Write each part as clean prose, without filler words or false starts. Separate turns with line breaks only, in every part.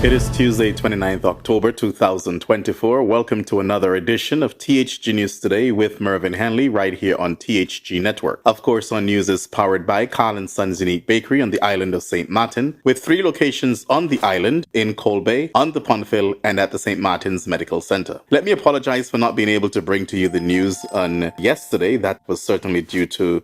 It is Tuesday, 29th October 2024. Welcome to another edition of THG News Today with Mervyn Hanley right here on THG Network. Of course, our news is powered by Carl & Sons Unique Bakery on the island of St. Martin, with 3 locations on the island, in Coal Bay, on the Pontville, and at the St. Martin's Medical Center. Let me apologize for not being able to bring to you the news on yesterday. That was certainly due to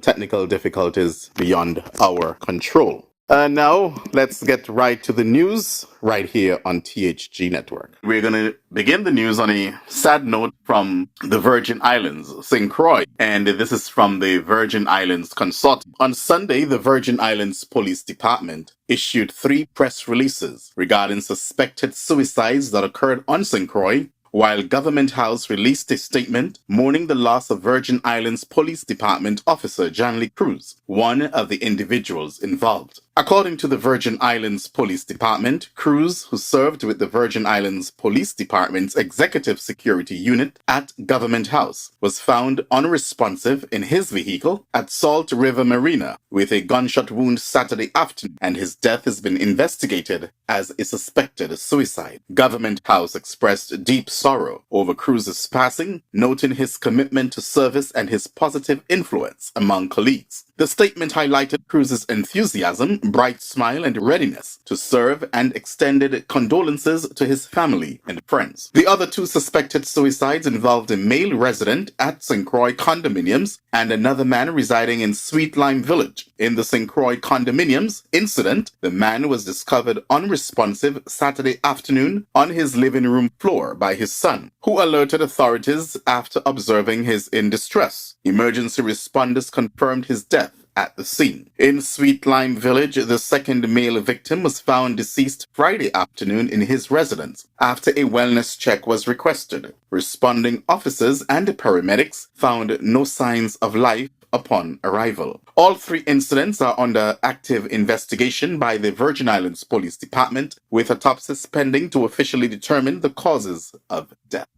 technical difficulties beyond our control. Now, let's get right to the news right here on THG Network. We're going to begin the news on a sad note from the Virgin Islands, St. Croix, and this is from the Virgin Islands Consortium. On Sunday, the Virgin Islands Police Department issued 3 press releases regarding suspected suicides that occurred on St. Croix, while Government House released a statement mourning the loss of Virgin Islands Police Department officer Janley Cruz, one of the individuals involved. According to the Virgin Islands Police Department, Cruz, who served with the Virgin Islands Police Department's Executive Security Unit at Government House, was found unresponsive in his vehicle at Salt River Marina with a gunshot wound Saturday afternoon, and his death has been investigated as a suspected suicide. Government House expressed deep sorrow over Cruz's passing, noting his commitment to service and his positive influence among colleagues. The statement highlighted Cruz's enthusiasm, bright smile, and readiness to serve, and extended condolences to his family and friends. The other 2 suspected suicides involved a male resident at St. Croix condominiums and another man residing in Sweet Lime Village. In the St. Croix condominiums incident, the man was discovered unresponsive Saturday afternoon on his living room floor by his son, who alerted authorities after observing his in distress. Emergency responders confirmed his death at the scene. In Sweet Lime Village, the second male victim was found deceased Friday afternoon in his residence after a wellness check was requested. Responding officers and paramedics found no signs of life upon arrival. All 3 incidents are under active investigation by the Virgin Islands Police Department, with autopsies pending to officially determine the causes of death.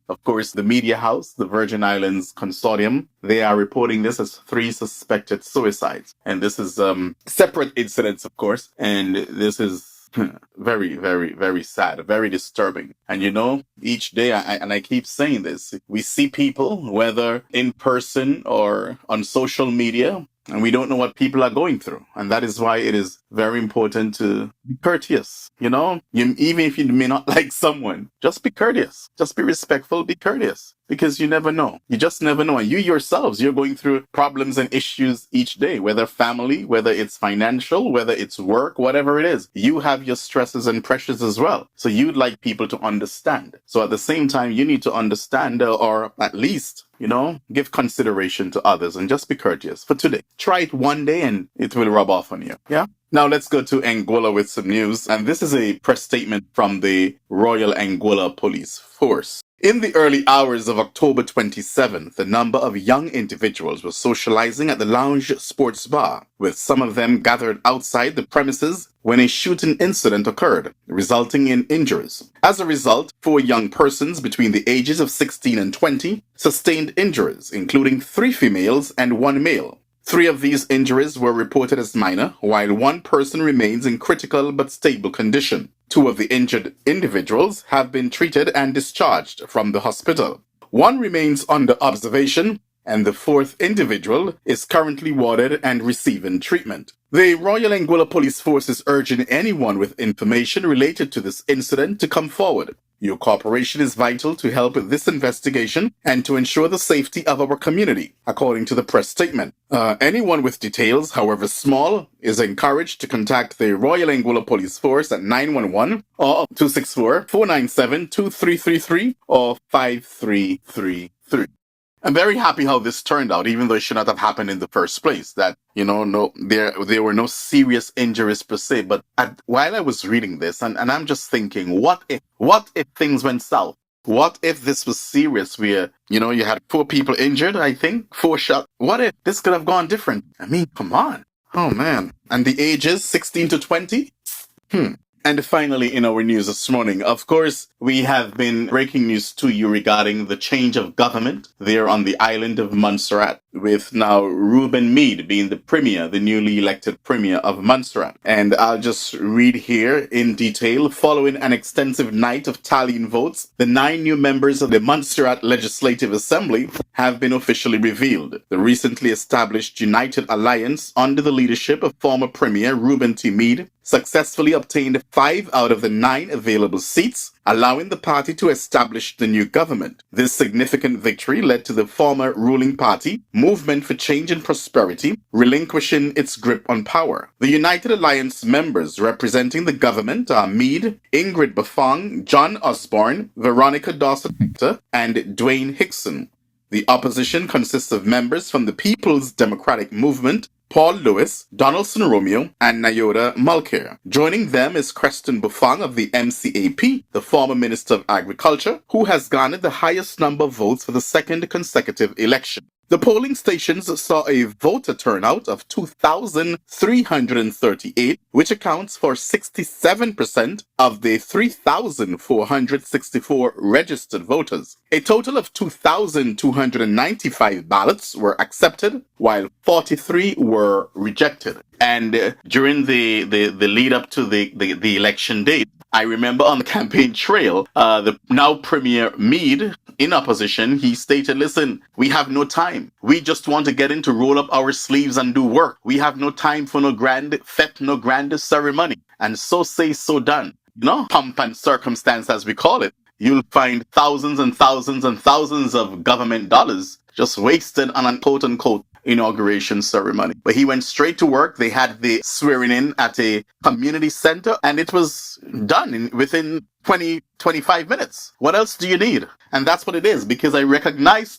Of course, the media house, the Virgin Islands Consortium, they are reporting this as 3 suspected suicides. And this is separate incidents, of course. And this is very, very, very sad, very disturbing. And you know, each day, I keep saying this, we see people, whether in person or on social media, and we don't know what people are going through. And that is why it is very important to be courteous. You know, even if you may not like someone, just be courteous. Just be respectful, be courteous. Because you never know. You just never know. And you yourselves, you're going through problems and issues each day, whether family, whether it's financial, whether it's work, whatever it is. You have your stresses and pressures as well. So you'd like people to understand. So at the same time, you need to understand or at least, you know, give consideration to others and just be courteous for today. Try it one day and it will rub off on you. Yeah? Now let's go to Anguilla with some news. And this is a press statement from the Royal Anguilla Police Force. In the early hours of October 27th, a number of young individuals were socializing at the Lounge Sports Bar, with some of them gathered outside the premises when a shooting incident occurred, resulting in injuries. As a result, 4 young persons between the ages of 16 and 20 sustained injuries, including 3 females and 1 male. 3 of these injuries were reported as minor, while 1 person remains in critical but stable condition. 2 of the injured individuals have been treated and discharged from the hospital. 1 remains under observation, and the 4th individual is currently warded and receiving treatment. The Royal Anguilla Police Force is urging anyone with information related to this incident to come forward. Your cooperation is vital to help with this investigation and to ensure the safety of our community, according to the press statement. Anyone with details, however small, is encouraged to contact the Royal Anguilla Police Force at 911 or 264-497-2333 or 5333. I'm very happy how this turned out, even though it should not have happened in the first place. That, you know, there were no serious injuries per se. But while I was reading this, and I'm just thinking, what if things went south? What if this was serious where, you know, you had 4 people injured, I think, 4 shots? What if this could have gone different? I mean, come on. Oh, man. And the ages, 16 to 20? And finally, in our news this morning, of course, we have been breaking news to you regarding the change of government there on the island of Montserrat. with now Rueben Meade being the newly elected premier of Montserrat. And I'll just read here in detail. Following an extensive night of tallying votes, the 9 new members of the Montserrat Legislative Assembly have been officially revealed. The recently established United Alliance, under the leadership of former Premier Rueben Meade, successfully obtained 5 out of the 9 available seats, allowing the party to establish the new government. This significant victory led to the former ruling party, Movement for Change and Prosperity, relinquishing its grip on power. The United Alliance members representing the government are Meade, Ingrid Bafong, John Osborne, Veronica Dawson, and Dwayne Hickson. The opposition consists of members from the People's Democratic Movement, Paul Lewis, Donaldson Romeo, and Nayoda Mulcair. Joining them is Creston Bufang of the MCAP, the former Minister of Agriculture, who has garnered the highest number of votes for the second consecutive election. The polling stations saw a voter turnout of 2,338, which accounts for 67% of the 3,464 registered voters. A total of 2,295 ballots were accepted, while 43 were rejected. And during the lead up to the election date, I remember on the campaign trail, the now Premier Meade, in opposition, he stated, listen, we have no time. We just want to get in to roll up our sleeves and do work. We have no time for no grand fete, no grand ceremony. And so say, so done. You know, pomp and circumstance, as we call it. You'll find thousands and thousands and thousands of government dollars just wasted on an quote-unquote inauguration ceremony. But he went straight to work. They had the swearing in at a community center, and it was done within 25 minutes. What else do you need? And that's what it is, because I realize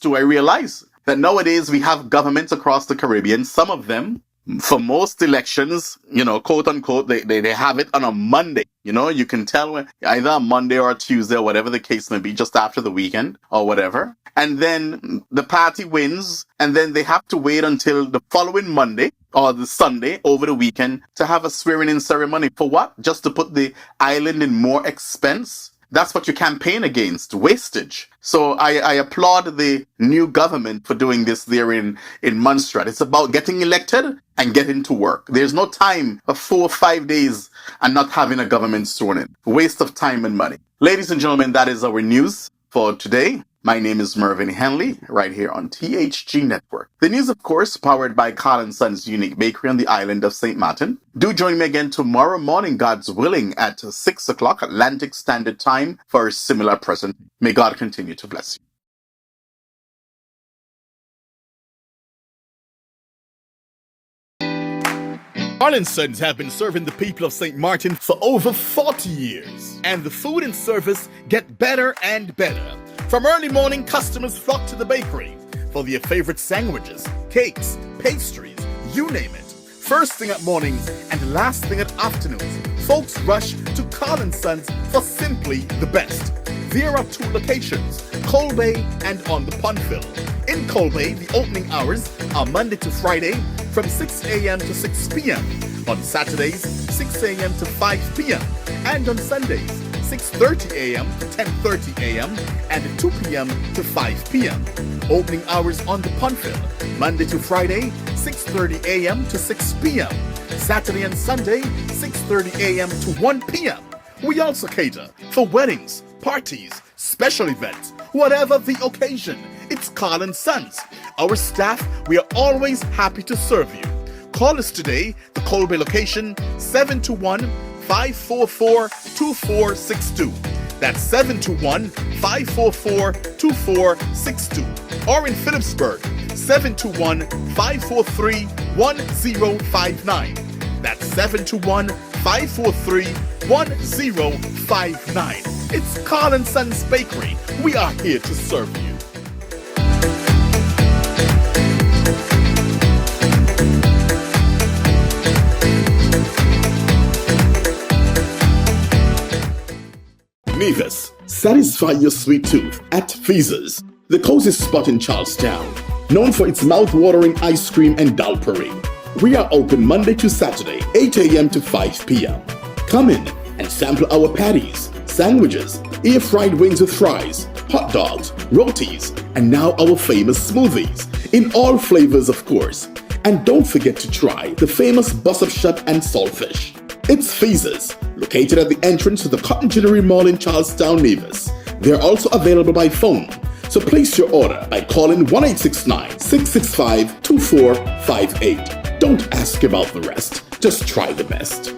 that nowadays we have governments across the Caribbean, some of them, for most elections, you know, quote unquote, they have it on a Monday. You know, you can tell when either a Monday or a Tuesday, or whatever the case may be, just after the weekend or whatever. And then the party wins, and then they have to wait until the following Monday or the Sunday over the weekend to have a swearing in ceremony. For what? Just to put the island in more expense? That's what you campaign against, wastage. So I applaud the new government for doing this there in Montserrat. It's about getting elected and getting to work. There's no time of 4 or 5 days and not having a government sworn in. Waste of time and money. Ladies and gentlemen, that is our news for today. My name is Mervyn Henley, right here on THG Network. The news, of course, powered by Carl & Sons Unique Bakery on the island of St. Martin. Do join me again tomorrow morning, God's willing, at 6 o'clock Atlantic Standard Time for a similar present. May God continue to bless you. Carl & Sons have been serving the people of St. Martin for over 40 years. And the food and service get better and better. From early morning, customers flock to the bakery for their favorite sandwiches, cakes, pastries, you name it. First thing at mornings and last thing at afternoons, folks rush to Carl & Sons for simply the best. There are 2 locations, Colbay and on the Punfill. In Colbay, the opening hours are Monday to Friday from 6 a.m. to 6 p.m. On Saturdays, 6 a.m. to 5 p.m. And on Sundays, 6:30 a.m. to 10:30 a.m. and 2 p.m. to 5 p.m. Opening hours on the Punfill, Monday to Friday, 6:30 a.m. to 6 p.m. Saturday and Sunday, 6:30 a.m. to 1 p.m. We also cater for weddings, parties, special events, whatever the occasion. It's Carl & Sons. Our staff, we are always happy to serve you. Call us today, the Colbay location, 721-544-2462. That's 721-544-2462. Or in Phillipsburg, 721-543-1059. That's 721-543-1059. It's Carl & Sons Bakery. We are here to serve you. Nevis, satisfy your sweet tooth at Feaser's, the cozy spot in Charlestown, known for its mouth-watering ice cream and dal parade. We are open Monday to Saturday, 8 a.m. to 5 p.m. Come in and sample our patties, sandwiches, air-fried wings with fries, hot dogs, rotis, and now our famous smoothies.
in all flavors, of course. And don't forget to try the famous bus-up shot and saltfish. It's Feezes, located at the entrance to the Cotton Jewelry Mall in Charlestown, Nevis. They're also available by phone, so place your order by calling 1-869-665-2458. Don't ask about the rest, just try the best.